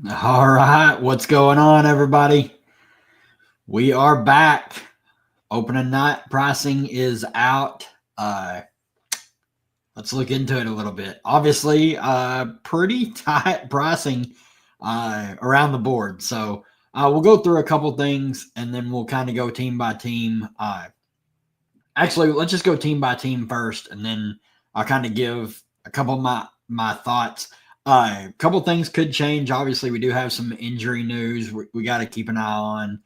All right, what's going on, everybody? We are back. Opening night pricing is out. Uh, let's look into it a little bit. Obviously, pretty tight pricing around the board. So we'll go through a couple things and then we'll kind of go team by team. Actually, let's just go team by team first, and then I'll kind of give a couple of my thoughts. A couple things could change. Obviously, we do have some injury news we got to keep an eye on.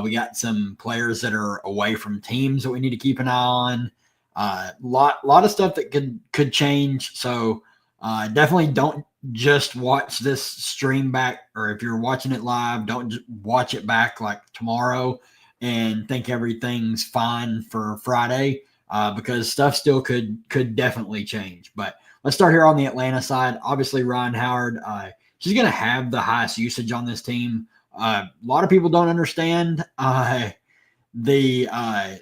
We got some players that are away from teams that we need to keep an eye on. Lot of stuff that could change. So definitely don't just watch this stream back, or if you're watching it live, don't watch it back like tomorrow and think everything's fine for Friday because stuff still could definitely change. But let's start here on the Atlanta side. Obviously, Ryan Howard, she's going to have the highest usage on this team. A lot of people don't understand the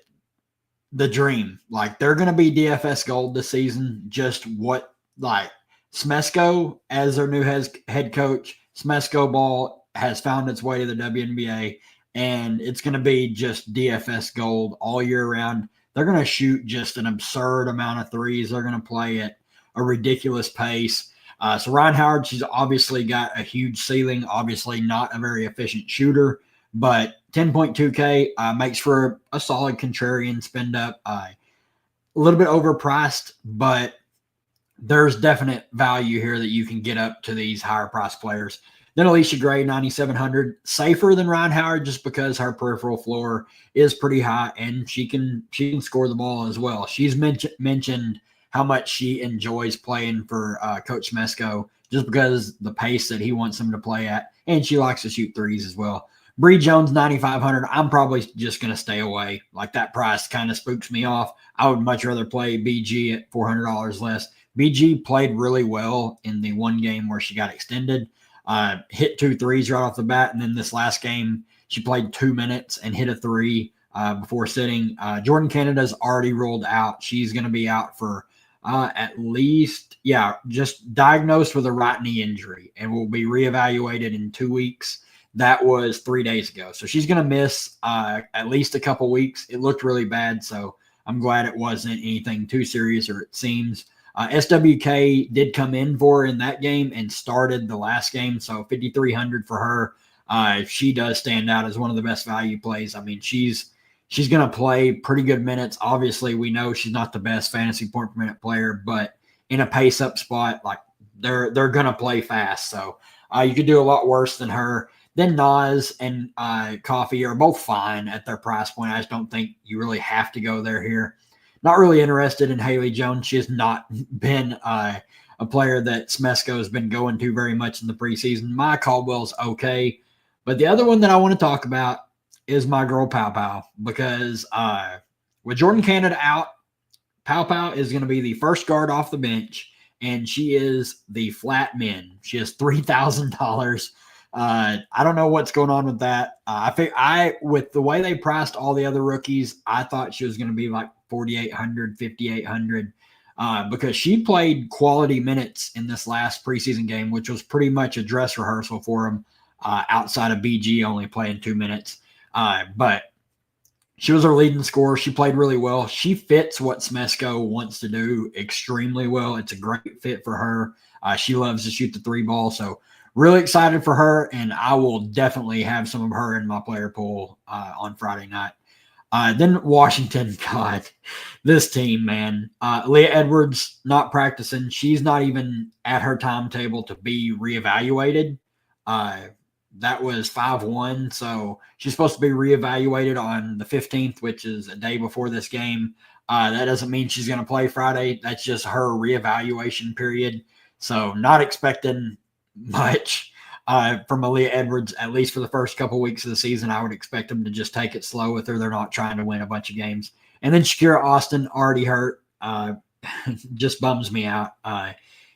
dream. Like they're going to be DFS gold this season. Just what like Smesko as their new head coach. Smesko ball has found its way to the WNBA, and it's going to be just DFS gold all year round. They're going to shoot just an absurd amount of threes. They're going to play at a ridiculous pace. So Ryan Howard, she's obviously got a huge ceiling. Obviously not a very efficient shooter, but 10.2K makes for a solid contrarian spend up. A little bit overpriced, but there's definite value here that you can get up to these higher price players. Then Alicia Gray, 9,700, safer than Ryan Howard just because her peripheral floor is pretty high and she can score the ball as well. She's mentioned how much she enjoys playing for Coach Smesko just because the pace that he wants them to play at, and she likes to shoot threes as well. Bree Jones, 9,500. I'm probably just going to stay away. Like that price kind of spooks me off. I would much rather play BG at $400 less. BG played really well in the one game where she got extended. Hit 2 threes right off the bat. And then this last game, she played 2 minutes and hit a three before sitting. Jordan Canada's already ruled out. She's going to be out for at least, just diagnosed with a right knee injury and will be reevaluated in 2 weeks. That was 3 days ago. So she's going to miss at least a couple weeks. It looked really bad. So I'm glad it wasn't anything too serious, or it seems. SWK did come in for her in that game and started the last game, so 5,300 for her. She does stand out as one of the best value plays. I mean, she's going to play pretty good minutes. Obviously, we know she's not the best fantasy point per minute player, but in a pace up spot, like they're going to play fast. So you could do a lot worse than her. Then Nas and Coffee are both fine at their price point. I just don't think you really have to go there here. Not really interested in Haley Jones. She has not been a player that Smesko has been going to very much in the preseason. Maya Caldwell's okay. But the other one that I want to talk about is my girl Pow Pow, because with Jordan Canada out, Pow Pow is going to be the first guard off the bench, and she is the flat min. She has $3,000. I don't know what's going on with that. With the way they priced all the other rookies, I thought she was going to be like 4,800, 5,800, because she played quality minutes in this last preseason game, which was pretty much a dress rehearsal for them outside of BG only playing 2 minutes. But she was our leading scorer. She played really well. She fits what Smesko wants to do extremely well. It's a great fit for her. She loves to shoot the three ball. So really excited for her, and I will definitely have some of her in my player pool on Friday night. Then Washington, God, this team, man. Leah Edwards not practicing. She's not even at her timetable to be reevaluated. That was 5-1, so she's supposed to be reevaluated on the 15th, which is a day before this game. That doesn't mean she's going to play Friday. That's just her reevaluation period. So not expecting much from Aaliyah Edwards, at least for the first couple weeks of the season. I would expect them to just take it slow with her. They're not trying to win a bunch of games. And then Shakira Austin, already hurt, just bums me out.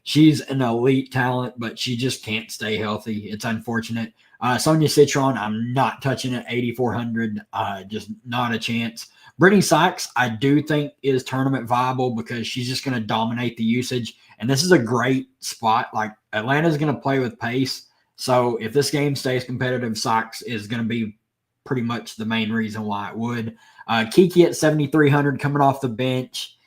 She's an elite talent, but she just can't stay healthy. It's unfortunate. Sonia Citron, I'm not touching at 8,400. Just not a chance. Brittany Sykes, I do think is tournament viable because she's just going to dominate the usage. And this is a great spot. Like Atlanta's going to play with pace. So if this game stays competitive, Sox is going to be pretty much the main reason why it would. Kiki at 7,300 coming off the bench.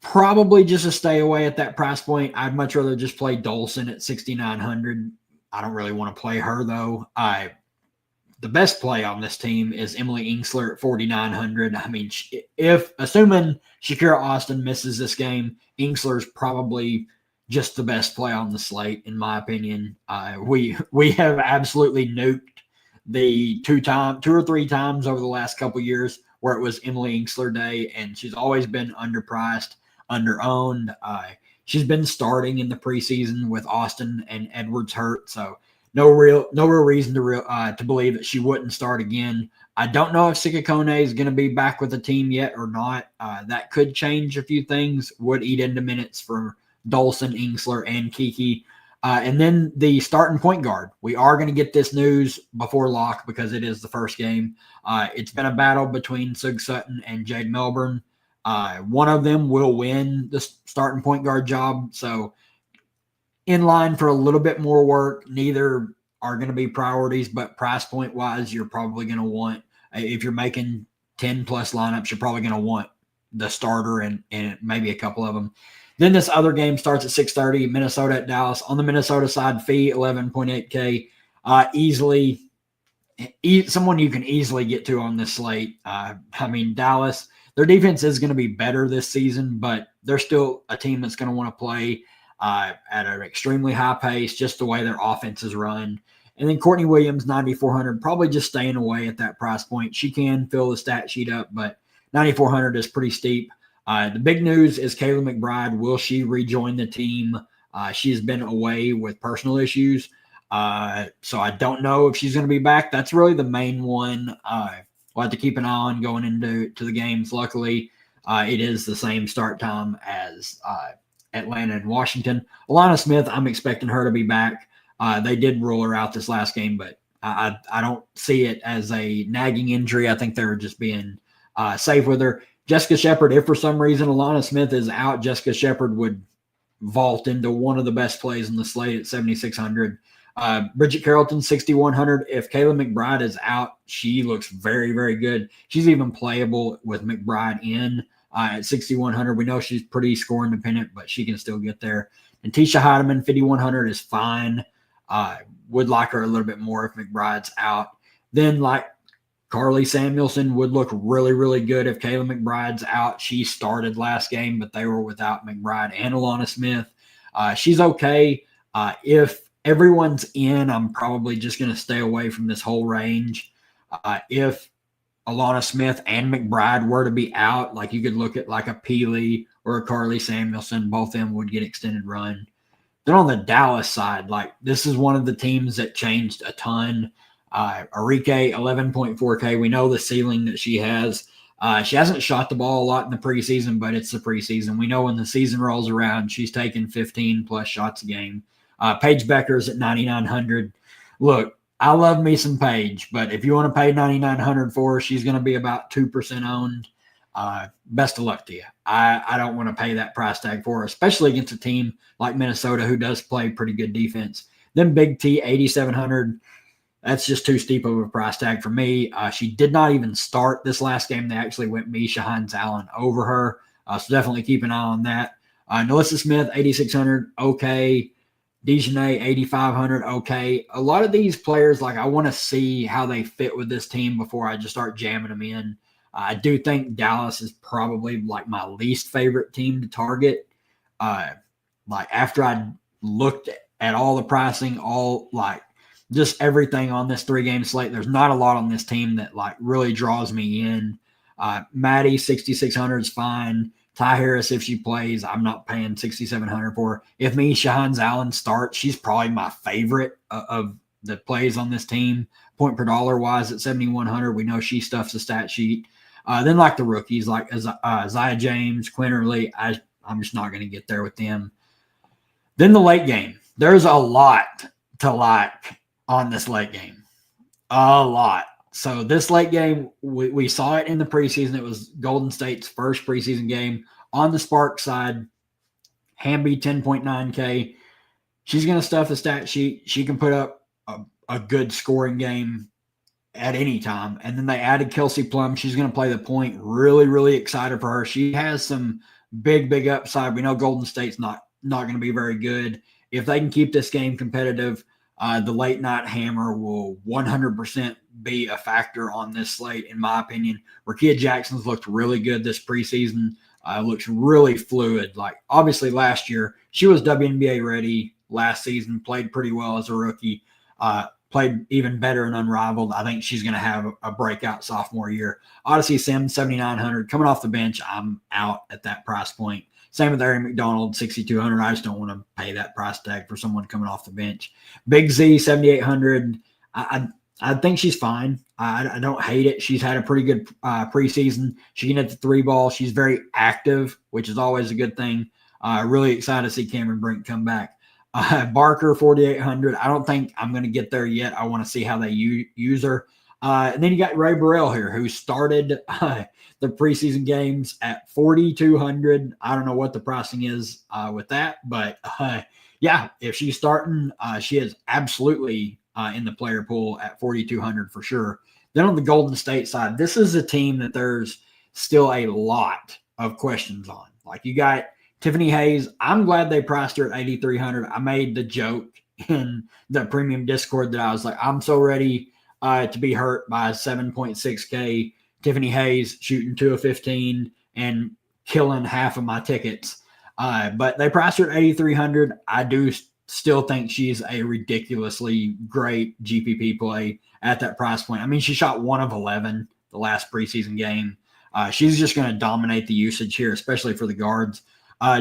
Probably just a stay away at that price point. I'd much rather just play Dolson at 6,900. I don't really want to play her, though. The best play on this team is Emily Ingsler at 4,900. I mean, assuming Shakira Austin misses this game, Ingsler's probably just the best play on the slate, in my opinion. We have absolutely nuked the two or three times over the last couple years where it was Emily Ingsler day, and she's always been underpriced, underowned. She's been starting in the preseason with Austin and Edwards hurt, so no real reason to believe that she wouldn't start again. I don't know if Sikakone is going to be back with the team yet or not. That could change a few things. Would eat into minutes for Dolson, Ingsler, and Kiki. And then the starting point guard. We are going to get this news before lock because it is the first game. It's been a battle between Sug Sutton and Jade Melbourne. One of them will win the starting point guard job. So in line for a little bit more work. Neither are going to be priorities, but price point wise, you're probably going to want, if you're making 10 plus lineups, you're probably going to want the starter and maybe a couple of them. Then this other game starts at 6:30, Minnesota at Dallas. On the Minnesota side, fee 11.8K. Easily, someone you can easily get to on this slate. I mean, Dallas, their defense is going to be better this season, but they're still a team that's going to want to play at an extremely high pace, just the way their offense is run. And then Courtney Williams, 9,400, probably just staying away at that price point. She can fill the stat sheet up, but 9,400 is pretty steep. The big news is Kayla McBride. Will she rejoin the team? She's been away with personal issues. So I don't know if she's going to be back. That's really the main one. We'll have to keep an eye on going into the games. Luckily, it is the same start time as Atlanta and Washington. Alana Smith, I'm expecting her to be back. They did rule her out this last game, but I don't see it as a nagging injury. I think they're just being safe with her. Jessica Shepard, if for some reason Alana Smith is out, Jessica Shepard would vault into one of the best plays in the slate at 7,600. Bridget Carrollton, 6,100. If Kayla McBride is out, she looks very, very good. She's even playable with McBride in at 6,100. We know she's pretty score independent, but she can still get there. And Tisha Heidemann, 5,100 is fine. Would like her a little bit more if McBride's out. Then like Carly Samuelson would look really, really good if Kayla McBride's out. She started last game, but they were without McBride and Alana Smith. She's okay. If everyone's in, I'm probably just going to stay away from this whole range. If Alana Smith and McBride were to be out, like you could look at like a Peely or a Carly Samuelson, both of them would get extended run. Then on the Dallas side, like this is one of the teams that changed a ton. Arike, 11.4K. We know the ceiling that she has. She hasn't shot the ball a lot in the preseason, but it's the preseason. We know when the season rolls around, she's taking 15 plus shots a game. Paige Becker's at 9,900. Look, I love me some Paige, but if you want to pay 9,900 for her, she's going to be about 2% owned. Best of luck to you. I don't want to pay that price tag for her, especially against a team like Minnesota who does play pretty good defense. Then Big T, 8,700. That's just too steep of a price tag for me. She did not even start this last game. They actually went Misha Hines-Allen over her. So definitely keep an eye on that. Nalissa Smith, 8,600. Okay. Dejanay, 8,500. Okay. A lot of these players, like I want to see how they fit with this team before I just start jamming them in. I do think Dallas is probably like my least favorite team to target. Like after I looked at all the pricing, all like just everything on this 3-game slate, there's not a lot on this team that like really draws me in. Maddie, 6,600 is fine. Ty Harris, if she plays, I'm not paying 6,700 for her. If Misha Hines-Allen starts, she's probably my favorite of the plays on this team. Point per dollar wise at 7,100. We know she stuffs the stat sheet. Then like the rookies, like Zaya James, Quinterly, I'm just not going to get there with them. Then the late game. There's a lot to like on this late game. A lot. So this late game, we saw it in the preseason. It was Golden State's first preseason game. On the Spark side, Hamby, 10.9K. She's going to stuff the stat sheet. She can put up a good scoring game at any time. And then they added Kelsey Plum. She's going to play the point. Really, really excited for her. She has some big upside. We know Golden State's not going to be very good. If they can keep this game competitive, the late night hammer will 100% be a factor on this slate, in my opinion. Rakia Jackson's looked really good this preseason. Looks really fluid. Like, obviously last year, she was WNBA ready last season, played pretty well as a rookie, played even better and unrivaled. I think she's going to have a breakout sophomore year. Odyssey Sims, 7,900. Coming off the bench, I'm out at that price point. Same with Aaron McDonald, 6,200. I just don't want to pay that price tag for someone coming off the bench. Big Z, 7,800. I think she's fine. I don't hate it. She's had a pretty good preseason. She can hit the three ball. She's very active, which is always a good thing. Really excited to see Cameron Brink come back. Barker, 4,800. I don't think I'm going to get there yet. I want to see how they use her. And then you got Ray Burrell here, who started the preseason games at 4,200. I don't know what the pricing is with that, but yeah, if she's starting, she is absolutely in the player pool at 4,200 for sure. Then on the Golden State side, this is a team that there's still a lot of questions on. Like, you got Tiffany Hayes. I'm glad they priced her at 8,300. I made the joke in the premium Discord that I was like, I'm so ready to be hurt by 7.6K. Tiffany Hayes shooting 2 of 15 and killing half of my tickets. But they priced her at 8,300. I do still think she's a ridiculously great GPP play at that price point. I mean, she shot 1 of 11 the last preseason game. She's just going to dominate the usage here, especially for the guards.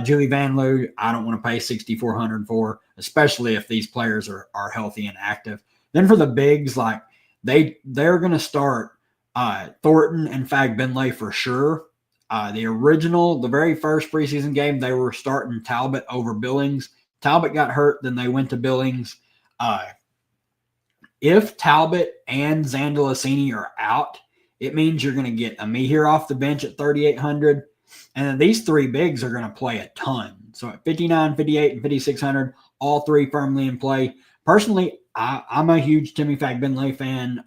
Julie Van Loo, I don't want to pay 6,400 for, especially if these players are healthy and active. Then for the bigs, like, they're going to start Thornton and Fagbenley for sure. The very first preseason game, they were starting Talbot over Billings. Talbot got hurt, then they went to Billings. If Talbot and Zandalasini are out, it means you're going to get Amihir off the bench at 3,800. And then these three bigs are going to play a ton. So at 59, 58, and 5,600, all three firmly in play. Personally, I'm a huge Timmy Fagbenley fan.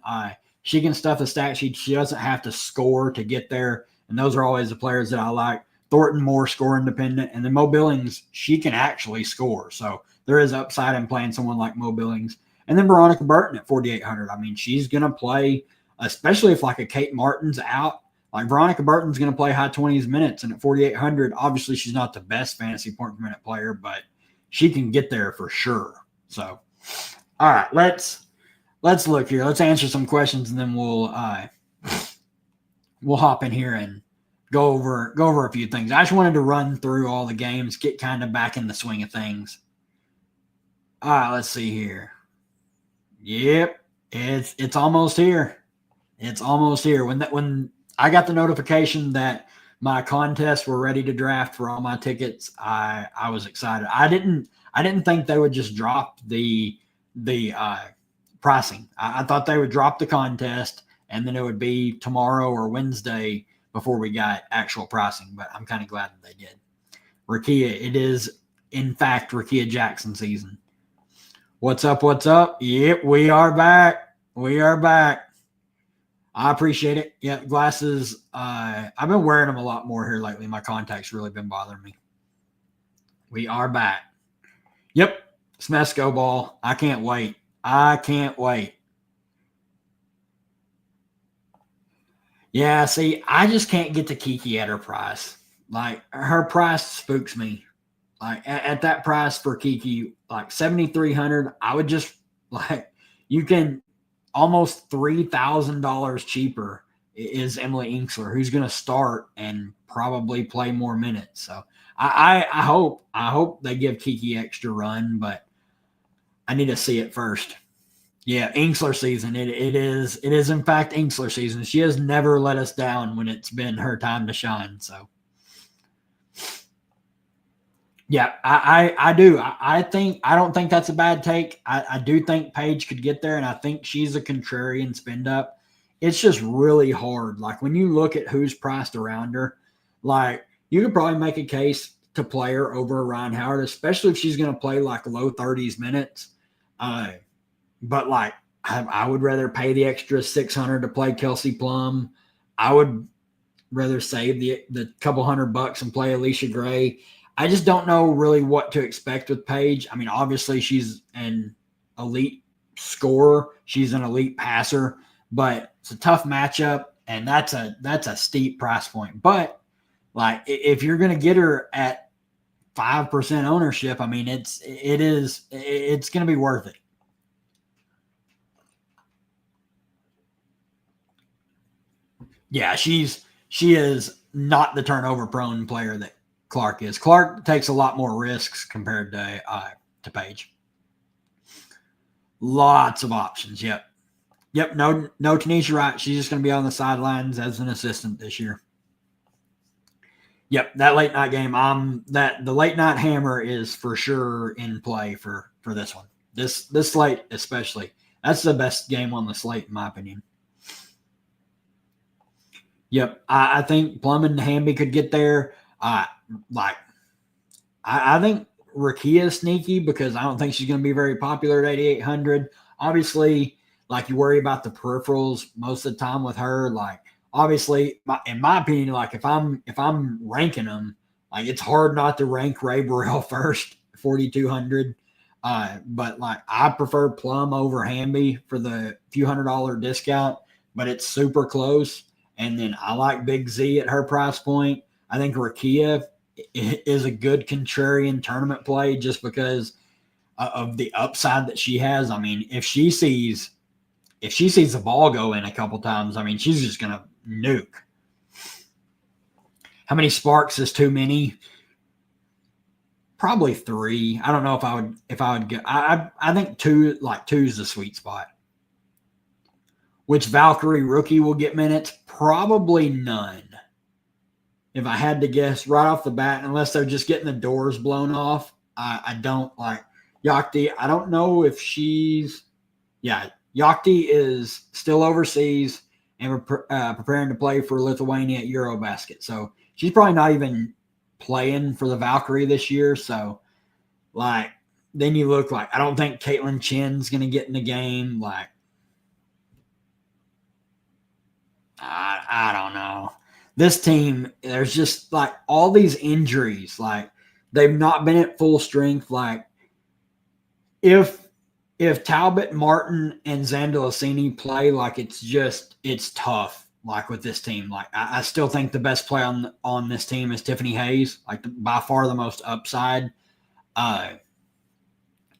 She can stuff a stat sheet. She doesn't have to score to get there. And those are always the players that I like. Thornton, more score independent. And then Mo Billings, she can actually score. So there is upside in playing someone like Mo Billings. And then Veronica Burton at 4,800. I mean, she's going to play, especially if like a Kate Martin's out. Like, Veronica Burton's going to play high 20s minutes. And at 4,800, obviously she's not the best fantasy point per minute player, but she can get there for sure. So, all right, let's look here. Let's answer some questions, and then we'll hop in here and go over a few things. I just wanted to run through all the games, get kind of back in the swing of things. All right, let's see here. Yep, it's almost here. It's almost here. When I got the notification that my contests were ready to draft for all my tickets, I was excited. I didn't think they would just drop the pricing. I thought they would drop the contest and then it would be tomorrow or Wednesday before we got actual pricing, but I'm kind of glad that they did. Rakia, it is in fact Rakia Jackson season. What's up? What's up? Yep, we are back. We are back. I appreciate it. Yeah, glasses. I've been wearing them a lot more here lately. My contacts really been bothering me. We are back. Yep, Smesco ball. I can't wait. I can't wait. Yeah, see, I just can't get to Kiki at her price. Like, her price spooks me. Like, at that price for Kiki, like 7,300, I would just, like, you can almost $3,000 cheaper is Emily Inksler, who's going to start and probably play more minutes. So I hope they give Kiki extra run, but I need to see it first. Yeah, Inksler season. It is in fact Inksler season. She has never let us down when it's been her time to shine. So yeah, I do. I don't think that's a bad take. I do think Paige could get there, and I think she's a contrarian spend up. It's just really hard. Like, when you look at who's priced around her, like, you could probably make a case to play her over Ryan Howard, especially if she's going to play like low 30s minutes. But like, I would rather pay the extra $600 to play Kelsey Plum. I would rather save the couple $100 and play Alicia Gray. I just don't know really what to expect with Paige. I mean, obviously she's an elite scorer. She's an elite passer, but it's a tough matchup, and that's a steep price point. But like, if you're going to get her at 5% ownership, I mean, it's going to be worth it. Yeah, she is not the turnover prone player that Clark is. Clark takes a lot more risks compared to Paige. Lots of options. Yep. No Tanisha Wright. She's just going to be on the sidelines as an assistant this year. Yep, that late night game. The late night hammer is for sure in play for this one. This slate especially. That's the best game on the slate in my opinion. Yep, I think Plum and Wnba could get there. I think Rakia is sneaky because I don't think she's going to be very popular at 8,800. Obviously, like, you worry about the peripherals most of the time with her. Like, obviously, in my opinion, like, if I'm ranking them, like, it's hard not to rank Ray Burrell first, 4,200. But like, I prefer Plum over Wnba for the few $100 discount, but it's super close. And then I like Big Z at her price point. I think Rakia is a good contrarian tournament play just because of the upside that she has. I mean, if she sees the ball go in a couple times, I mean, she's just going to nuke. How many sparks is too many? Probably 3. I don't know if I would go. I think 2 is the sweet spot. Which Valkyrie rookie will get minutes? Probably none. If I had to guess right off the bat, unless they're just getting the doors blown off, I don't like Yakti. I don't know if she's – yeah, Yakti is still overseas and preparing to play for Lithuania at Eurobasket. So she's probably not even playing for the Valkyrie this year. So, like, then you look like – I don't think Caitlin Chen's going to get in the game. Like, I don't know. This team, there's just like all these injuries. Like, they've not been at full strength. Like, if Talbot, Martin, and Zandalasini play, like, it's tough. Like, with this team, like, I still think the best play on this team is Tiffany Hayes, like, by far the most upside. And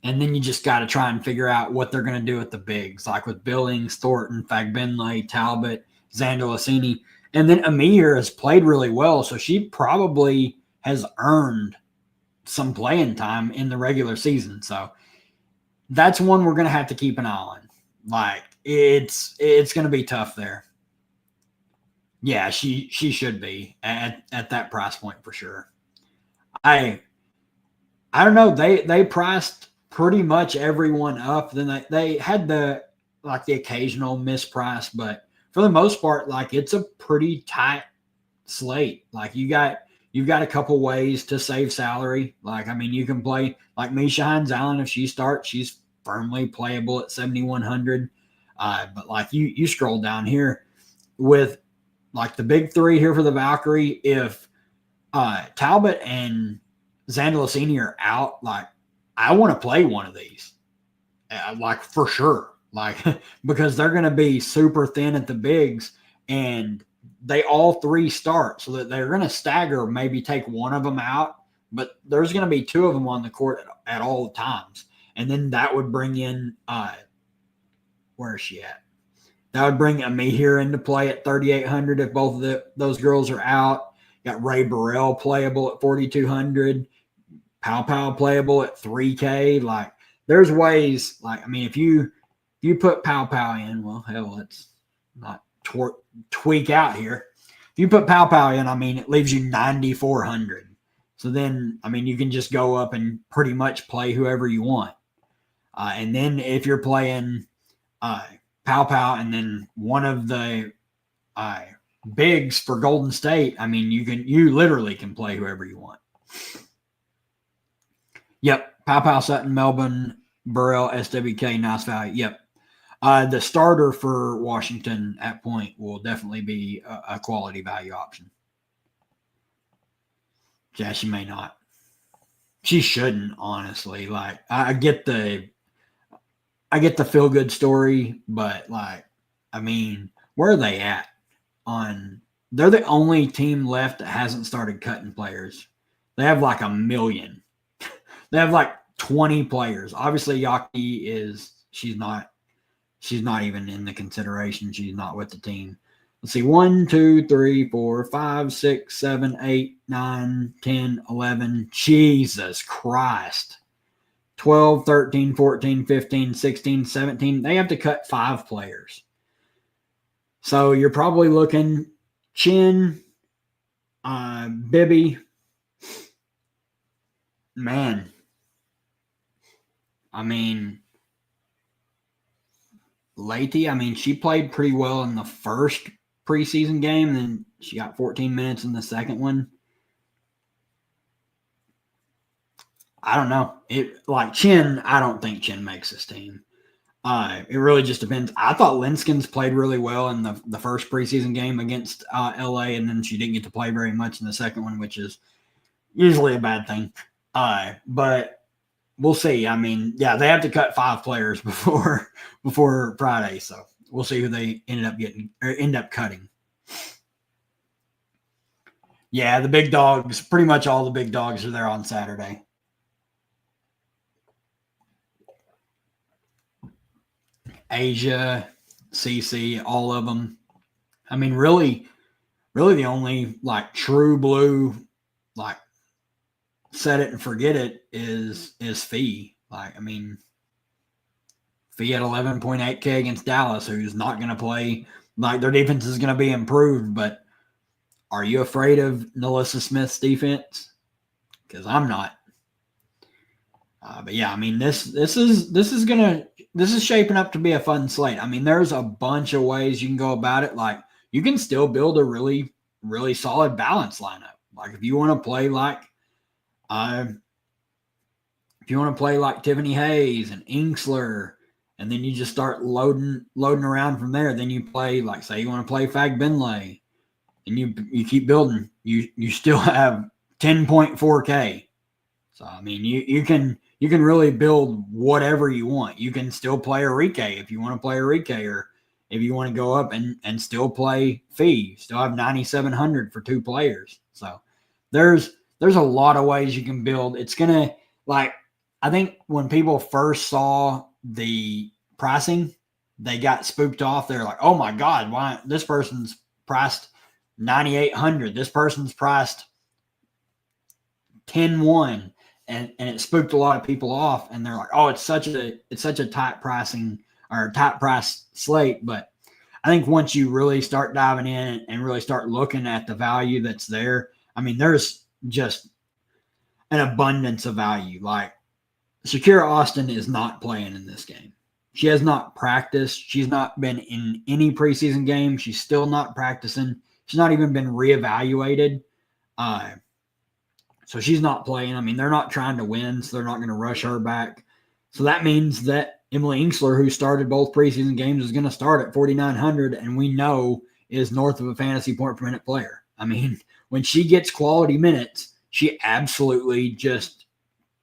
then you just got to try and figure out what they're going to do with the bigs, like with Billings, Thornton, Fagbenle, Talbot, Zandalasini. And then Amir has played really well, so she probably has earned some playing time in the regular season. So that's one we're going to have to keep an eye on. Like, it's going to be tough there. Yeah, she should be at that price point for sure. I don't know. They priced pretty much everyone up. Then they had the occasional misprice, but for the most part, like, it's a pretty tight slate. Like, you've got a couple ways to save salary. Like, I mean, you can play like Misha Hines-Allen. If she starts, she's firmly playable at 7,100. But like, you scroll down here with like the big 3 here for the Valkyrie. If Talbot and Zandalasini are out, like, I want to play one of these, like, for sure. Like, because they're going to be super thin at the bigs, and they all 3 start, so that they're going to stagger, maybe take one of them out, but there's going to be 2 of them on the court at all times. And then that would bring in, where is she at? That would bring Amir into play at 3,800 if both of those girls are out. Got Ray Burrell playable at 4,200. Pow playable at 3K. Like, there's ways. Like, I mean, if you put Pow in, well, hell, let's not tweak out here. If you put Pow in, I mean, it leaves you 9,400. So then, I mean, you can just go up and pretty much play whoever you want. And then if you're playing Pow and then one of the bigs for Golden State, I mean, you literally can play whoever you want. Yep. Pow Sutton, Melbourne, Burrell, SWK, nice value. Yep. The starter for Washington at point will definitely be a quality value option. Yeah, she may not. She shouldn't, honestly. Like, I get the feel good story, but like, I mean, where are they at on? They're the only team left that hasn't started cutting players. They have like 1 million. They have like 20 players. Obviously, Yaki she's not even in the consideration. She's not with the team. Let's see, 1, 2, 3, 4, 5, 6, 7, 8, 9, 10, 11. Jesus Christ. 12, 13, 14, 15, 16, 17. They have to cut 5 players. So you're probably looking Chin, Bibby. Man. I mean, Leite, I mean, she played pretty well in the first preseason game, and then she got 14 minutes in the second one. I don't know. Chin, I don't think Chin makes this team. It really just depends. I thought Linskins played really well in the first preseason game against LA, and then she didn't get to play very much in the second one, which is usually a bad thing. But we'll see. I mean, yeah, they have to cut 5 players before Friday, so we'll see who they end up cutting. Yeah, the big dogs, pretty much all the big dogs are there on Saturday. Asia, CC, all of them. I mean, really the only like true blue, like set it and forget it is Fee. Like, I mean, Fee at 11.8K against Dallas, who's not going to play. Like, their defense is going to be improved, but are you afraid of Nalissa Smith's defense? Because I'm not. But yeah, I mean, this is shaping up to be a fun slate. I mean, there's a bunch of ways you can go about it. Like, you can still build a really, really solid balance lineup. Like, if you want to play like Tiffany Hayes and Inksler, and then you just start loading around from there. Then you play, like, say you want to play Fag Benlay, and you keep building. You still have 10.4K. So I mean, you can really build whatever you want. You can still play Enrique if you want to play Enrique, or if you want to go up and still play Fee. Still have 9,700 for 2 players. So there's a lot of ways you can build. It's gonna, like, I think when people first saw the pricing, they got spooked off. They're like, oh my God, why this person's priced 9,800? This person's priced 10-1. And it spooked a lot of people off, and they're like, oh, it's such a tight pricing or tight price slate. But I think once you really start diving in and really start looking at the value that's there, I mean, there's just an abundance of value. Like, Shakira Austin is not playing in this game. She has not practiced. She's not been in any preseason game. She's still not practicing. She's not even been reevaluated. So she's not playing. I mean, they're not trying to win, so they're not going to rush her back. So that means that Emily Inksler, who started both preseason games, is going to start at 4,900, and we know is north of a fantasy point per minute player. I mean, when she gets quality minutes, she absolutely just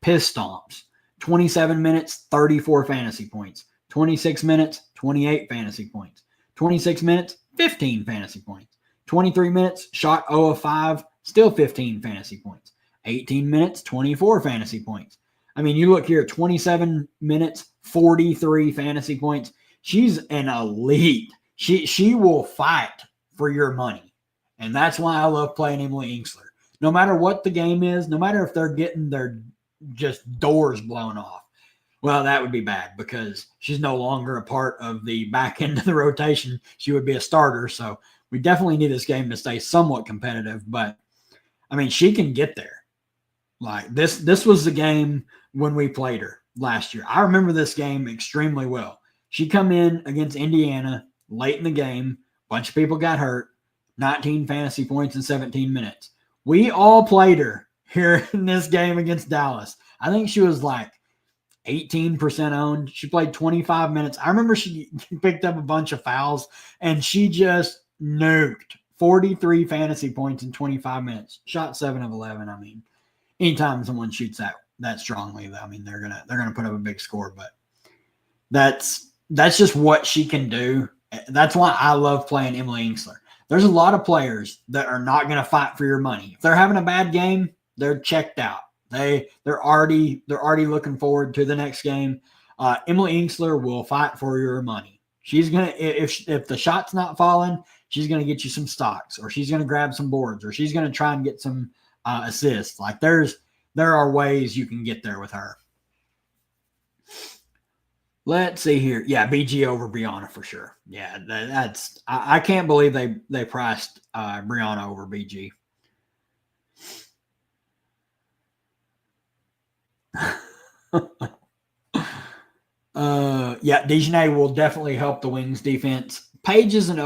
piss stomps. 27 minutes, 34 fantasy points. 26 minutes, 28 fantasy points. 26 minutes, 15 fantasy points. 23 minutes, shot 0 of 5, still 15 fantasy points. 18 minutes, 24 fantasy points. I mean, you look here, 27 minutes, 43 fantasy points. She's an elite. She will fight for your money. And that's why I love playing Emily Inksler. No matter what the game is, no matter if they're getting their just doors blown off. Well, that would be bad because she's no longer a part of the back end of the rotation. She would be a starter. So we definitely need this game to stay somewhat competitive. But, I mean, she can get there. Like, this was the game when we played her last year. I remember this game extremely well. She come in against Indiana late in the game. A bunch of people got hurt. 19 fantasy points in 17 minutes. We all played her here in this game against Dallas. I think she was like 18% owned. She played 25 minutes. I remember she picked up a bunch of fouls, and she just nuked 43 fantasy points in 25 minutes. Shot 7 of 11. I mean, anytime someone shoots that strongly, I mean, they're gonna put up a big score. But that's just what she can do. That's why I love playing Emily Ingsler. There's a lot of players that are not going to fight for your money. If they're having a bad game, they're checked out. They're already looking forward to the next game. Emily Ingsler will fight for your money. She's gonna if the shot's not falling, she's gonna get you some stocks, or she's gonna grab some boards, or she's gonna try and get some assists. Like there are ways you can get there with her. Let's see here. Yeah, BG over Brianna for sure. Yeah, that's I can't believe they priced Brianna over BG. Yeah, Dejanay will definitely help the Wings defense. Paige is an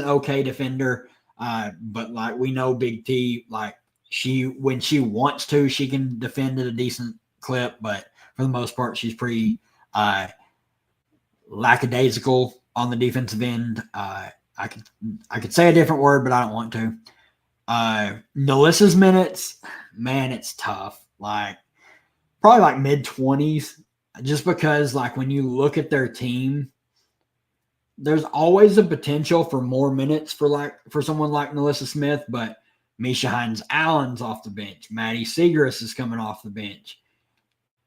okay defender, but like we know, Big T, like when she wants to, she can defend at a decent clip, but for the most part, she's pretty lackadaisical on the defensive end. I could say a different word, but I don't want to. Melissa's minutes, man, it's tough. Like probably like mid-20s, just because like when you look at their team, there's always a potential for more minutes for someone like Melissa Smith, but Misha Hines-Allen's off the bench. Maddie Segrist is coming off the bench.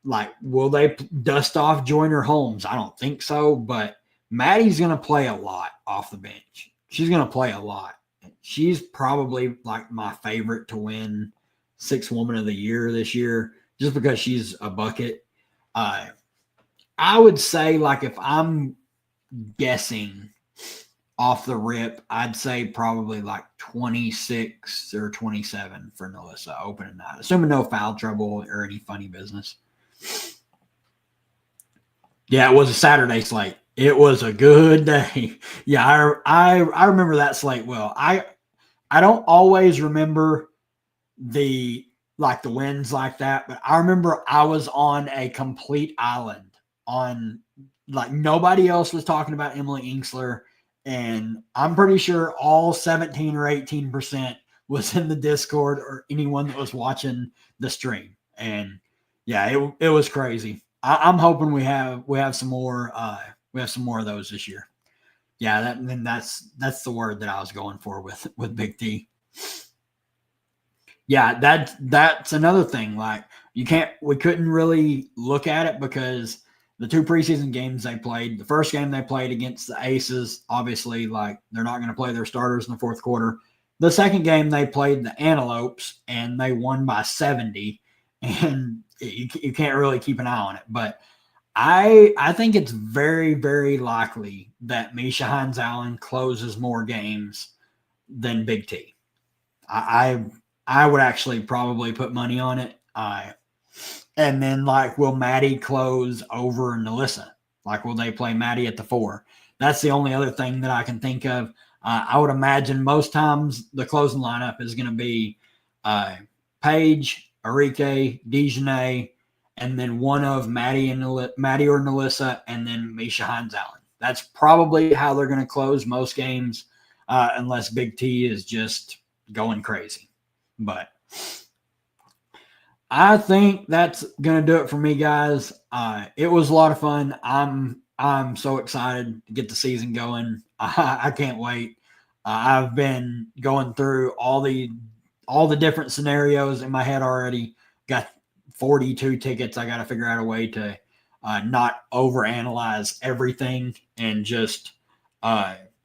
Like, will they dust off Joyner Holmes? I don't think so, but Maddie's going to play a lot off the bench. She's going to play a lot. She's probably like my favorite to win Sixth Woman of the Year this year, just because she's a bucket. I would say, like, if I'm guessing off the rip, I'd say probably like 26 or 27 for Melissa opening night, assuming no foul trouble or any funny business. Yeah, it was a Saturday slate. It was a good day. Yeah, I remember that slate well. I don't always remember the wins like that, but I remember I was on a complete island on, like, nobody else was talking about Emily Ingsler, and I'm pretty sure all 17 or 18% was in the Discord or anyone that was watching the stream. And yeah, it was crazy. I'm hoping we have some more of those this year. Yeah, that's the word that I was going for with Big T. Yeah, that's another thing. Like, we couldn't really look at it because the two preseason games they played, the first game they played against the Aces, obviously, like, they're not going to play their starters in the fourth quarter. The second game they played the Antelopes, and they won by 70, and you can't really keep an eye on it. But I think it's very, very likely that Misha Hines-Allen closes more games than Big T. I would actually probably put money on it. And then, like, will Maddie close over Melissa? Like, will they play Maddie at the 4? That's the only other thing that I can think of. I would imagine most times the closing lineup is going to be Paige, Arike, Dejanay, and then one of Maddie or Melissa, and then Misha Hines-Allen. That's probably how they're going to close most games, unless Big T is just going crazy. But I think that's going to do it for me, guys. It was a lot of fun. I'm so excited to get the season going. I can't wait. I've been going through all the different scenarios in my head already. Got 42 tickets. I got to figure out a way to not overanalyze everything and just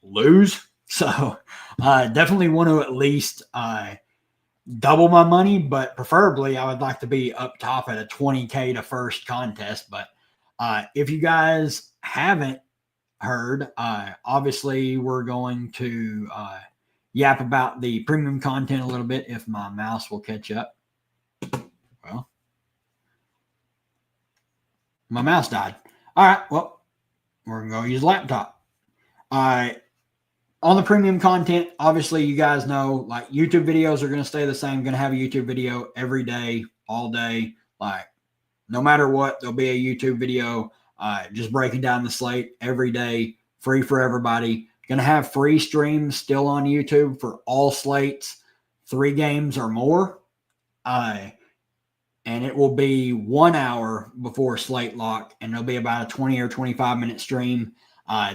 lose. So definitely want to at least double my money, but preferably I would like to be up top at a 20K to first contest. But if you guys haven't heard, obviously we're going to yap about the premium content a little bit if my mouse will catch up. Well, my mouse died. All right, well, we're going to go use a laptop. On the premium content, obviously, you guys know, like, YouTube videos are going to stay the same. I'm going to have a YouTube video every day, all day. Like, no matter what, there'll be a YouTube video just breaking down the slate every day, free for everybody. Going to have free streams still on YouTube for all slates, 3 games or more. And it will be 1 hour before slate lock, and it'll be about a 20 or 25-minute stream.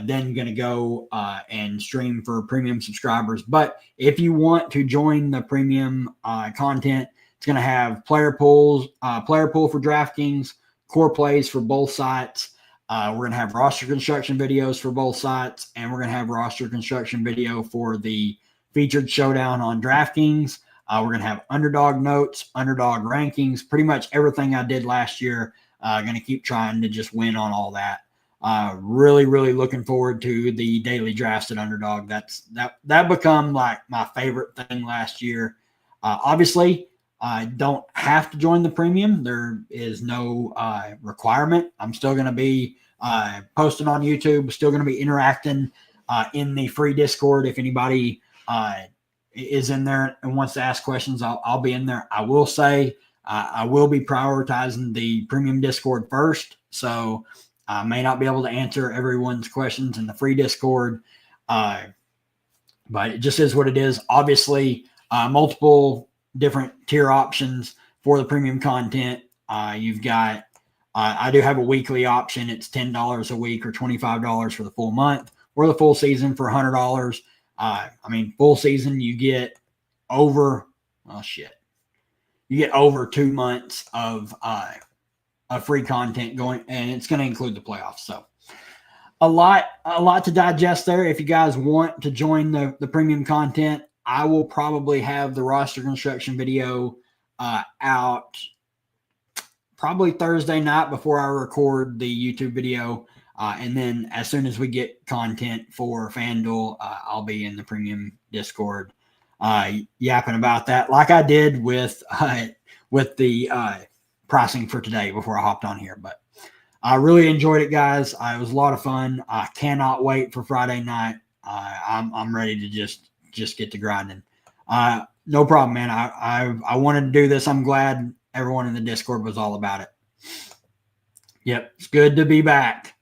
Then going to go and stream for premium subscribers. But if you want to join the premium content, it's going to have player pool for DraftKings, core plays for both sites. We're going to have roster construction videos for both sites, and we're going to have roster construction video for the featured showdown on DraftKings. We're going to have underdog notes, underdog rankings, pretty much everything I did last year. Going to keep trying to just win on all that. Really, really looking forward to the daily drafts at Underdog. That become like my favorite thing last year. Obviously, I don't have to join the premium. There is no requirement. I'm still going to be posting on YouTube. Still going to be interacting in the free Discord. If anybody is in there and wants to ask questions, I'll be in there. I will say I will be prioritizing the premium Discord first. So I may not be able to answer everyone's questions in the free Discord, but it just is what it is. Obviously, multiple different tier options for the premium content. You've got, I do have a weekly option. It's $10 a week or $25 for the full month, or the full season for $100. Full season, you get over, you get over 2 months of free content going, and it's going to include the playoffs. So a lot to digest there. If you guys want to join the premium content, I will probably have the roster construction video out probably Thursday night before I record the YouTube video. And then as soon as we get content for FanDuel, I'll be in the premium Discord yapping about that, like I did with the pricing for today before I hopped on here. But I really enjoyed it, guys. It was a lot of fun. I cannot wait for Friday night. I'm ready to just get to grinding. No problem, man. I wanted to do this. I'm glad everyone in the Discord was all about it. Yep, it's good to be back.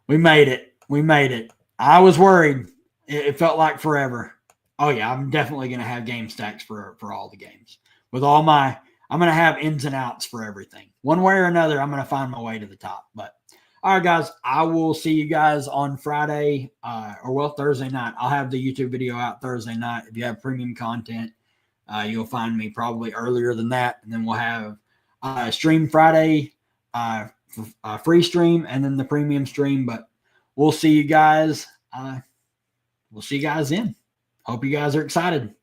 We made it. I was worried. It felt like forever. Oh yeah, I'm definitely going to have game stacks for all the games. I'm going to have ins and outs for everything. One way or another, I'm going to find my way to the top. But all right, guys, I will see you guys on Friday Thursday night. I'll have the YouTube video out Thursday night. If you have premium content, you'll find me probably earlier than that. And then we'll have stream Friday, free stream, and then the premium stream. But we'll see you guys. We'll see you guys then. Hope you guys are excited.